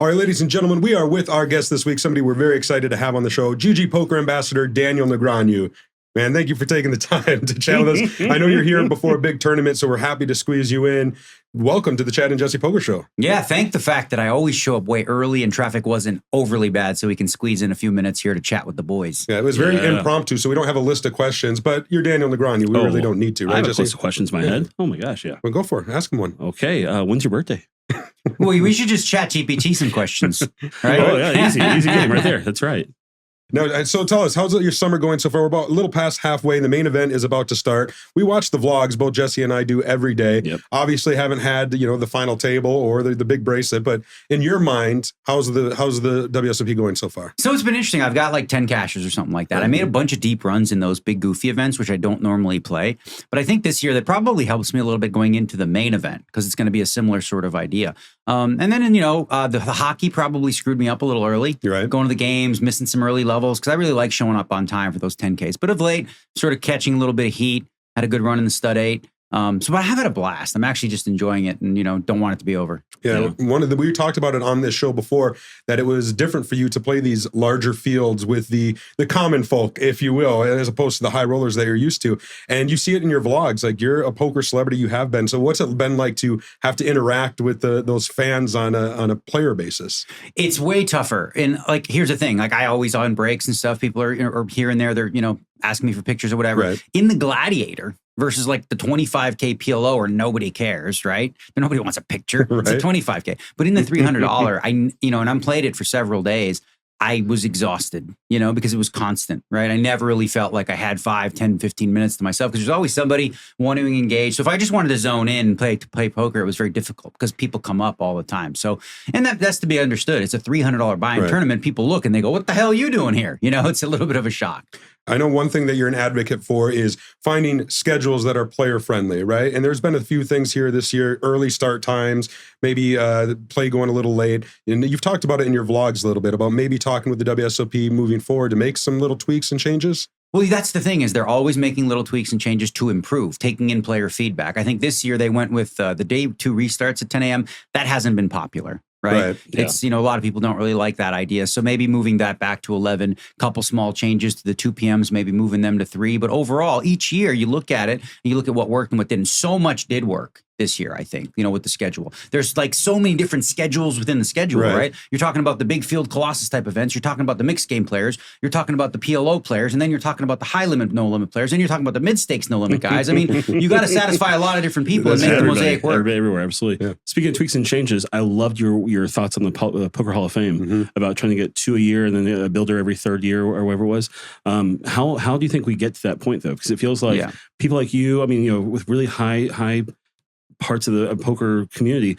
All right, ladies and gentlemen, we are with our guest this week, somebody we're very excited to have on the show, GG Poker Ambassador Daniel Negreanu. Man, thank you for taking the time to chat with us. I know you're here before a big tournament, so we're happy to squeeze you in. Welcome to the Chad and Jesse Poker Show. Yeah, thank the fact that I always show up way early and traffic wasn't overly bad, so we can squeeze in a few minutes here to chat with the boys. Yeah, it was very impromptu, so we don't have a list of questions, but you're Daniel Negreanu. We really don't need to, right, I have Jesse? a list of questions in my head. Oh my gosh, yeah. Well, go for it. Ask him one. Okay, when's your birthday? Well, we should just chat GPT some questions, right? Oh yeah, easy game right there. That's right. Now, so tell us, how's your summer going so far? We're about a little past halfway. The main event is about to start. We watch the vlogs, both Jesse and I do every day. Yep. Obviously haven't had, the final table or the big bracelet, but in your mind, how's the WSOP going so far? So it's been interesting. I've got like 10 cashes or something like that. I made a bunch of deep runs in those big goofy events, which I don't normally play. But I think this year that probably helps me a little bit going into the main event because it's going to be a similar sort of idea. And then, the hockey probably screwed me up a little early. You're right. Going to the games, missing some early levels because I really like showing up on time for those 10Ks. But of late, sort of catching a little bit of heat, had a good run in the stud 8. So I have had a blast. I'm actually just enjoying it and, don't want it to be over. Yeah. We talked about it on this show before that it was different for you to play these larger fields with the common folk, if you will, as opposed to the high rollers that you're used to. And you see it in your vlogs, like you're a poker celebrity, you have been. So what's it been like to have to interact with those fans on a player basis? It's way tougher. And here's the thing, I always on breaks and stuff, people are here and there, they're, asking me for pictures or whatever. Right. In the Gladiator versus the 25K PLO where nobody cares, right? Nobody wants a picture. Right. It's a 25K. But in the $300, and I played it for several days, I was exhausted, because it was constant, right? I never really felt like I had 5, 10, 15 minutes to myself because there's always somebody wanting to engage. So if I just wanted to zone in and play poker, it was very difficult because people come up all the time. So, and that's to be understood. It's a $300 buy-in tournament. People look and they go, what the hell are you doing here? It's a little bit of a shock. I know one thing that you're an advocate for is finding schedules that are player friendly, right? And there's been a few things here this year, early start times, maybe play going a little late. And you've talked about it in your vlogs a little bit about maybe talking with the WSOP moving forward to make some little tweaks and changes. Well, that's the thing is they're always making little tweaks and changes to improve, taking in player feedback. I think this year they went with the day 2 restarts at 10 a.m. That hasn't been popular. Right. It's, a lot of people don't really like that idea. So maybe moving that back to 11, couple small changes to the 2 p.m.s, maybe moving them to 3. But overall, each year you look at it and you look at what worked and what didn't. So much did work this year, I think, with the schedule. There's so many different schedules within the schedule, right? You're talking about the big field Colossus type events. You're talking about the mixed game players. You're talking about the PLO players. And then you're talking about the high limit, no limit players. And you're talking about the mid stakes, no limit guys. I mean, you got to satisfy a lot of different people and make the mosaic work. Everywhere, absolutely. Yeah. Speaking of tweaks and changes, I loved your thoughts on the Poker Hall of Fame about trying to get 2 a year and then a builder every 3rd year or whatever it was. How do you think we get to that point though? Because it feels like people like you, with really high parts of the poker community,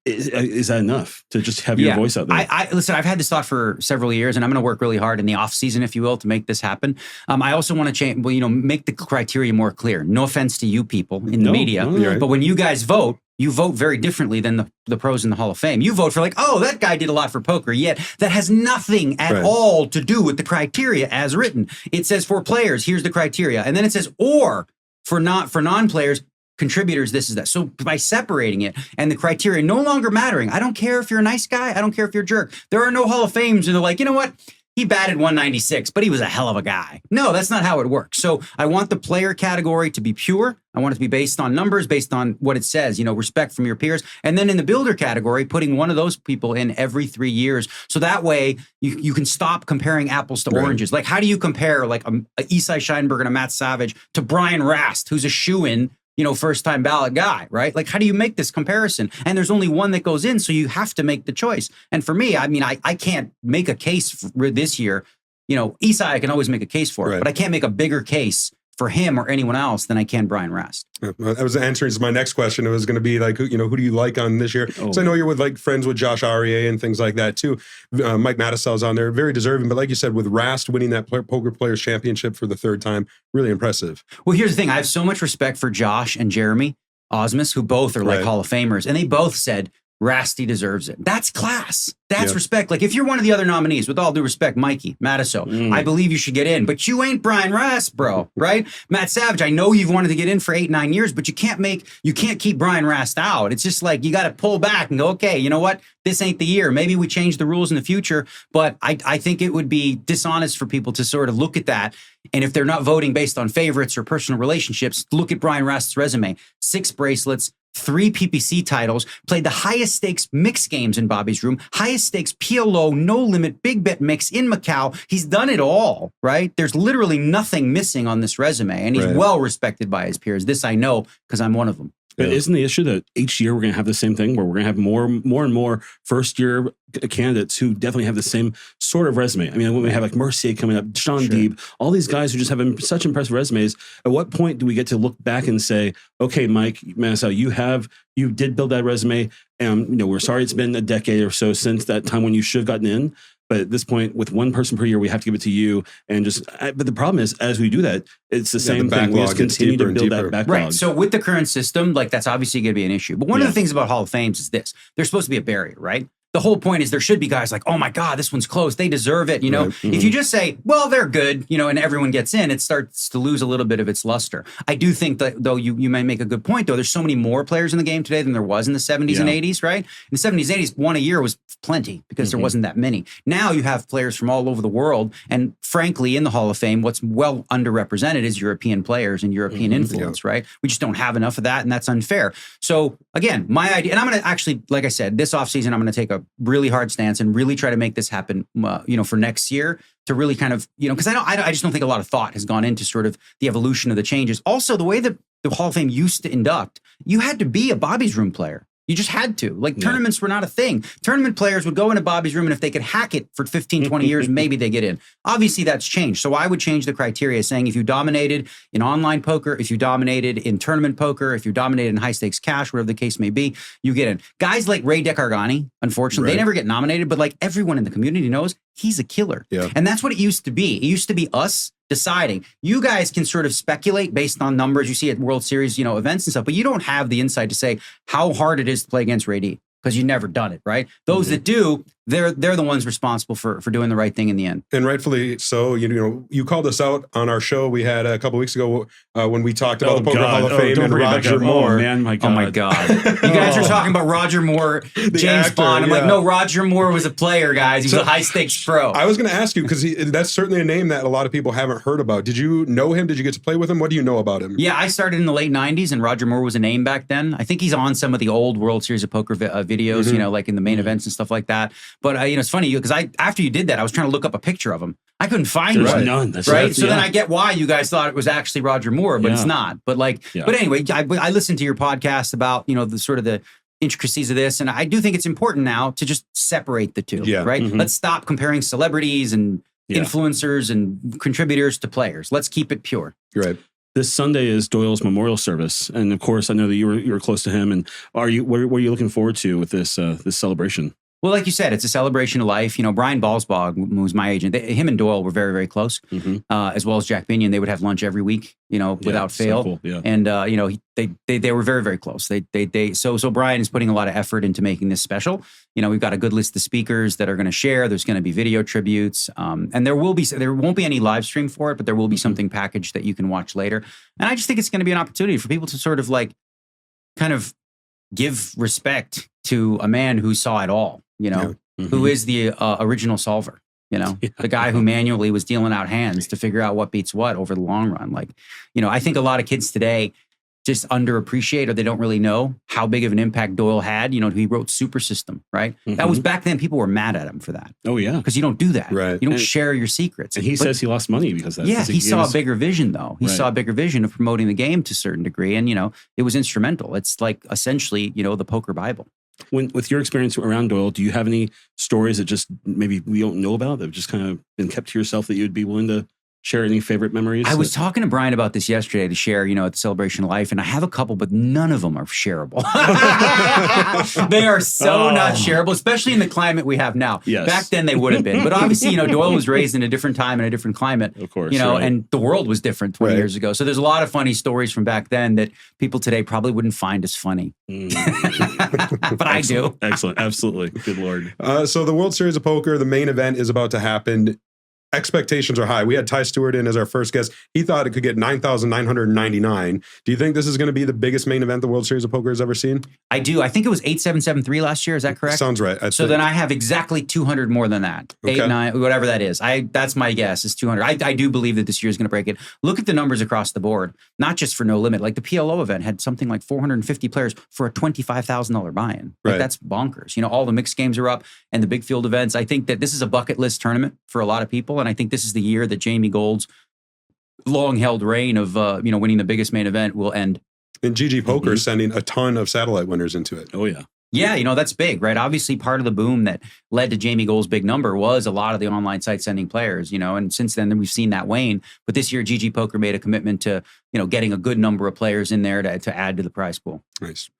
is that enough to just have your voice out there? Listen, I've had this thought for several years, and I'm going to work really hard in the off season, if you will, to make this happen. I also want to change, make the criteria more clear. No offense to you people in the media, but when you guys vote, you vote very differently than the pros in the Hall of Fame. You vote for that guy did a lot for poker, yet that has nothing at all to do with the criteria as written. It says for players, here's the criteria. And then it says, or for non-players, contributors, this is that. So by separating it and the criteria no longer mattering, I don't care if you're a nice guy. I don't care if you're a jerk. There are no Hall of Fames. And they're like, you know what? He batted 196, but he was a hell of a guy. No, that's not how it works. So I want the player category to be pure. I want it to be based on numbers, based on what it says, respect from your peers. And then in the builder category, putting one of those people in every 3 years. So that way you can stop comparing apples to oranges. Like, how do you compare a Isai Scheinberg and a Matt Savage to Brian Rast, who's a shoo-in, first time ballot guy, right? How do you make this comparison? And there's only one that goes in, so you have to make the choice. And for me, I can't make a case for this year. Isai, I can always make a case for it, but I can't make a bigger case for him or anyone else than I can Brian Rast. That was answering my next question. It was going to be who do you like on this year? So I know you're with friends with Josh Aryeh and things like that too. Mike Matusow's on there, very deserving. But like you said, with Rast winning that Poker Players Championship for the 3rd time, really impressive. Well, here's the thing. I have so much respect for Josh and Jeremy Osmus, who both are Hall of Famers. And they both said, Rasty deserves it. That's class. That's respect. Like if you're one of the other nominees, with all due respect, Mikey, Matusow, I believe you should get in, but you ain't Brian Rast, bro, right? Matt Savage, I know you've wanted to get in for 8-9 years, but you can't keep Brian Rast out. It's just like, you got to pull back and go, okay, you know what? This ain't the year. Maybe we change the rules in the future, but I think it would be dishonest for people to sort of look at that. And if they're not voting based on favorites or personal relationships, look at Brian Rast's resume. 6 bracelets, 3 PPC titles, played the highest stakes mix games in Bobby's Room, highest stakes PLO, no limit, big bet mix in Macau. He's done it all, right? There's literally nothing missing on this resume, and he's well respected by his peers. This I know because I'm one of them. But isn't the issue that each year we're going to have the same thing, where we're going to have more and more first-year candidates who definitely have the same sort of resume? I mean, when we have like Mercier coming up, Sean Deeb, all these guys who just have such impressive resumes, at what point do we get to look back and say, okay, Mike Matusow, you did build that resume, and we're sorry it's been a decade or so since that time when you should have gotten in. But at this point, with one person per year, we have to give it to you. And but the problem is, as we do that, it's the same thing. We just continue to build that backlog. Right. So with the current system, like that's obviously going to be an issue. But one of the things about Hall of Fames is this: there's supposed to be a barrier, right? The whole point is there should be guys like, oh my God, this one's close. They deserve it. If you just say, well, they're good, and everyone gets in, it starts to lose a little bit of its luster. I do think that, though, you may make a good point, though. There's so many more players in the game today than there was in the 70s and 80s, right? In the 70s and 80s, one a year was plenty because there wasn't that many. Now you have players from all over the world. And frankly, in the Hall of Fame, what's well underrepresented is European players and European influence, right? We just don't have enough of that, and that's unfair. So again, my idea, and I'm going to actually, like I said, this offseason, I'm going to take a really hard stance and really try to make this happen, for next year, to really kind of, because I just don't think a lot of thought has gone into sort of the evolution of the changes. Also, the way that the Hall of Fame used to induct, you had to be a Bobby's Room player. You just had to. Tournaments were not a thing. Tournament players would go into Bobby's Room, and if they could hack it for 15, 20 years, maybe they get in. Obviously, that's changed. So I would change the criteria, saying if you dominated in online poker, if you dominated in tournament poker, if you dominated in high-stakes cash, whatever the case may be, you get in. Guys like Ray DeCargani, unfortunately, they never get nominated, but like everyone in the community knows, he's a killer. Yeah. And that's what it used to be. It used to be us deciding. You guys can sort of speculate based on numbers you see at World Series, events and stuff, but you don't have the insight to say how hard it is to play against Ray D, because you've never done it, right? Those that do, they're the ones responsible for doing the right thing in the end. And rightfully so. You called us out on our show we had a couple weeks ago when we talked about the Poker Hall of Fame and Roger Moore. Oh my God. You guys are talking about Roger Moore, James actor, Bond. I'm like, no, Roger Moore was a player, guys. He was a high stakes pro. I was going to ask you, because that's certainly a name that a lot of people haven't heard about. Did you know him? Did you get to play with him? What do you know about him? Yeah, I started in the late 90s, and Roger Moore was a name back then. I think he's on some of the old World Series of Poker videos, like in the main events and stuff like that. But, it's funny, because after you did that, I was trying to look up a picture of him. I couldn't find one. None. Right? So then I get why you guys thought it was actually Roger Moore, but it's not. But but anyway, I listened to your podcast about, the sort of the intricacies of this. And I do think it's important now to just separate the two, right? Let's stop comparing celebrities and influencers and contributors to players. Let's keep it pure. Right. This Sunday is Doyle's memorial service, and of course, I know that you were close to him. And what are you looking forward to with this celebration? Well, like you said, it's a celebration of life. Brian Balsbog, who was my agent, him and Doyle were very, very close, as well as Jack Binion. They would have lunch every week, without fail. So cool. And they were very, very close. So Brian is putting a lot of effort into making this special. We've got a good list of speakers that are going to share. There's going to be video tributes, and there won't be any live stream for it, but there will be something packaged that you can watch later. And I just think it's going to be an opportunity for people to sort of kind of give respect to a man who saw it all. Who is the original solver, the guy who manually was dealing out hands to figure out what beats what over the long run. I think a lot of kids today just underappreciate, or they don't really know how big of an impact Doyle had. He wrote Super System, right? That was back then. People were mad at him for that. Oh, yeah. Because you don't do that. Right. You don't share your secrets. And he says he lost money because of that. Yeah, he saw a bigger vision, though. He saw a bigger vision of promoting the game to a certain degree. And, it was instrumental. It's essentially, the poker Bible. With your experience around Doyle, do you have any stories that just maybe we don't know about that have just kind of been kept to yourself that you'd be willing to share any favorite memories? I was talking to Brian about this yesterday to share, at the Celebration of Life, and I have a couple, but none of them are shareable. They are so not shareable, especially in the climate we have now. Yes. Back then they would have been. But obviously, Doyle was raised in a different time and a different climate. Of course. And the world was different 20 years ago. So there's a lot of funny stories from back then that people today probably wouldn't find as funny. But I do. Excellent. Absolutely. Good Lord. So the World Series of Poker, the main event is about to happen. Expectations are high. We had Ty Stewart in as our first guest. He thought it could get 9,999. Do you think this is going to be the biggest main event the World Series of Poker has ever seen? I do. I think it was 8773 last year. Is that correct? Sounds right. So then I have exactly 200 more than that. Okay. 8, 9, whatever that is. That's my guess is 200. I do believe that this year is going to break it. Look at the numbers across the board, not just for No Limit. Like the PLO event had something like 450 players for a $25,000 buy-in. Like that's bonkers. All the mixed games are up and the big field events. I think that this is a bucket list tournament for a lot of people. And I think this is the year that Jamie Gold's long-held reign of winning the biggest main event will end. And GG Poker is sending a ton of satellite winners into it. Oh, yeah. Yeah, that's big, right? Obviously, part of the boom that led to Jamie Gold's big number was a lot of the online sites sending players, and since then we've seen that wane. But this year, GG Poker made a commitment to, getting a good number of players in there to add to the prize pool. Nice.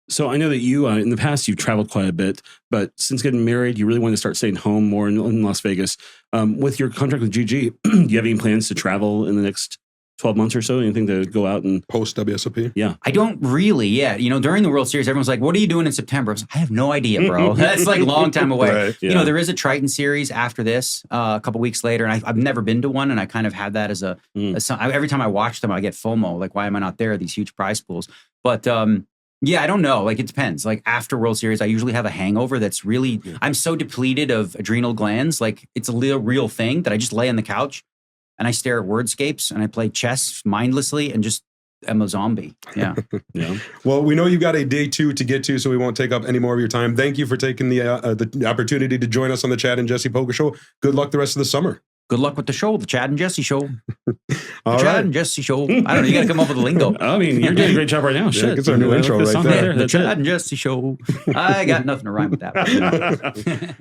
So I know that you, in the past, you've traveled quite a bit, but since getting married, you really want to start staying home more in Las Vegas. With your contract with GG, do you have any plans to travel in the next 12 months or so? Anything to go out and post WSOP? Yeah. I don't really yet. During the World Series, everyone's like, what are you doing in September? I have no idea, bro. That's like a long time away. Right, yeah. There is a TRITON series after this a couple weeks later, and I've never been to one, and I kind of had that as every time I watch them, I get FOMO. Like, why am I not there? These huge prize pools. But yeah, I don't know. Like, it depends. Like, after World Series, I usually have a hangover that's really, I'm so depleted of adrenal glands. Like, it's a real thing that I just lay on the couch and I stare at wordscapes and I play chess mindlessly and just am a zombie. Yeah. Yeah. Well, we know you've got a day 2 to get to, so we won't take up any more of your time. Thank you for taking the opportunity to join us on the Chad and Jesse Poker Show. Good luck the rest of the summer. Good luck with the show, the Chad and Jesse Show. All Chad right. and Jesse Show. I don't know. You got to come up with a lingo. I mean, you're doing a great job right now. Shit. It's our new intro right there. The Chad and Jesse Show. I got nothing to rhyme with that.